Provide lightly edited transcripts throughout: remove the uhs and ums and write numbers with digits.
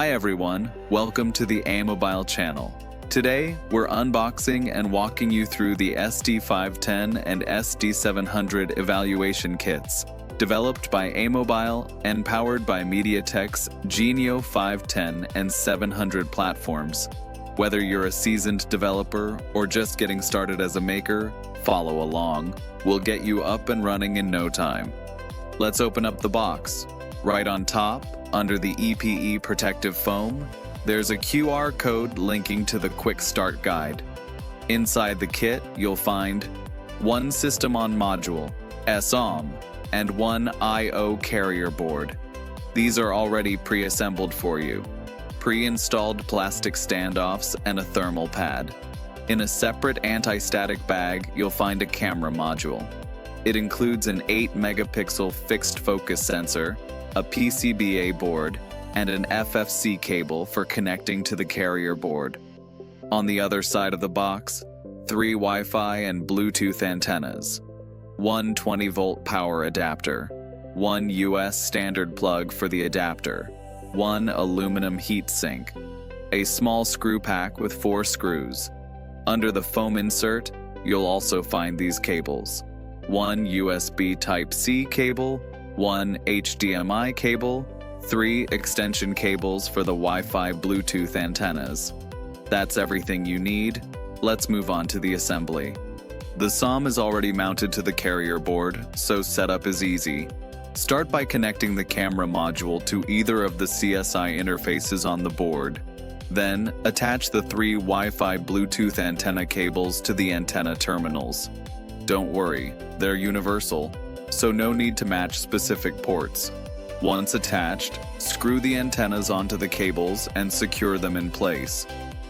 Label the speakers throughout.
Speaker 1: Hi everyone, welcome to the AMobile channel. Today, we're unboxing and walking you through the SD510 and SD700 evaluation kits, developed by AMobile and powered by MediaTek's Genio 510 and 700 platforms. Whether you're a seasoned developer or just getting started as a maker, follow along. We'll get you up and running in no time. Let's open up the box. Right on top, under the EPE protective foam, there's a QR code linking to the Quick Start Guide. Inside the kit, you'll find one System-on Module, SOM, and one I/O carrier board. These are already pre-assembled for you. Pre-installed plastic standoffs and a thermal pad. In a separate anti-static bag, you'll find a camera module. It includes an 8-megapixel fixed focus sensor, a PCBA board, and an FFC cable for connecting to the carrier board. On the other side of the box, 3 Wi-Fi and Bluetooth antennas, one 20-volt power adapter, one US standard plug for the adapter, one aluminum heatsink, a small screw pack with 4 screws. Under the foam insert, you'll also find these cables: one USB Type-C cable, one HDMI cable, 3 extension cables for the Wi-Fi Bluetooth antennas. That's everything you need. Let's move on to the assembly. The SOM is already mounted to the carrier board, so setup is easy. Start by connecting the camera module to either of the CSI interfaces on the board. Then, attach the 3 Wi-Fi Bluetooth antenna cables to the antenna terminals. Don't worry, they're universal, so no need to match specific ports. Once attached, screw the antennas onto the cables and secure them in place.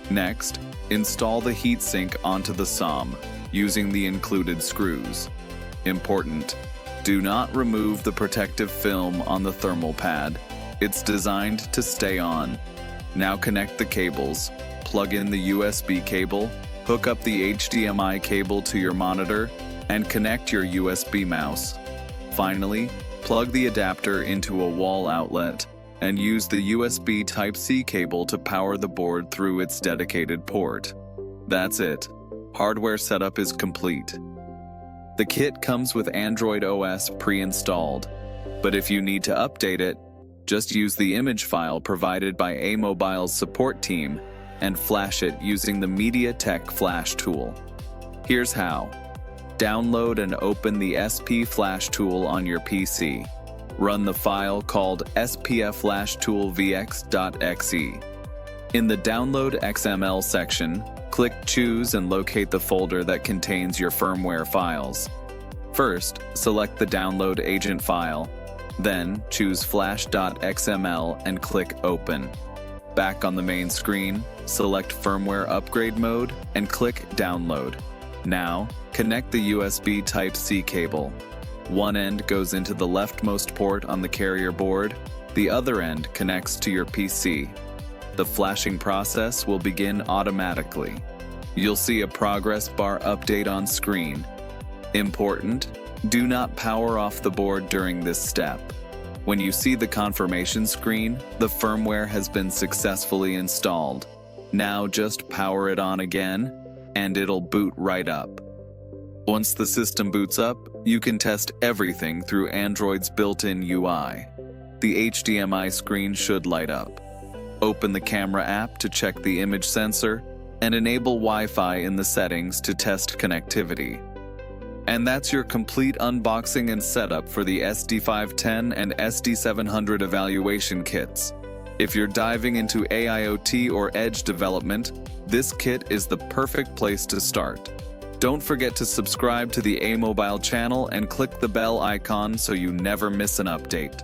Speaker 1: Next, install the heatsink onto the SOM, using the included screws. Important: do not remove the protective film on the thermal pad. It's designed to stay on. Now connect the cables, plug in the USB cable, hook up the HDMI cable to your monitor, and connect your USB mouse. Finally, plug the adapter into a wall outlet and use the USB Type-C cable to power the board through its dedicated port. That's it. Hardware setup is complete. The kit comes with Android OS pre-installed, but if you need to update it, just use the image file provided by AMobile's support team and flash it using the MediaTek Flash tool. Here's how. Download and open the SP Flash tool on your PC. Run the file called spfflashtoolvx.exe. In the Download XML section, click Choose and locate the folder that contains your firmware files. First, select the download agent file. Then, choose flash.xml and click Open. Back on the main screen, select Firmware Upgrade Mode and click Download. Now, connect the USB Type-C cable. One end goes into the leftmost port on the carrier board, the other end connects to your PC. The flashing process will begin automatically. You'll see a progress bar update on screen. Important: do not power off the board during this step. When you see the confirmation screen, the firmware has been successfully installed. Now just power it on again, and it'll boot right up. Once the system boots up, you can test everything through Android's built-in UI. The HDMI screen should light up. Open the camera app to check the image sensor, and enable Wi-Fi in the settings to test connectivity. And that's your complete unboxing and setup for the SD510 and SD700 evaluation kits. If you're diving into AIoT or edge development, this kit is the perfect place to start. Don't forget to subscribe to the AMobile channel and click the bell icon so you never miss an update.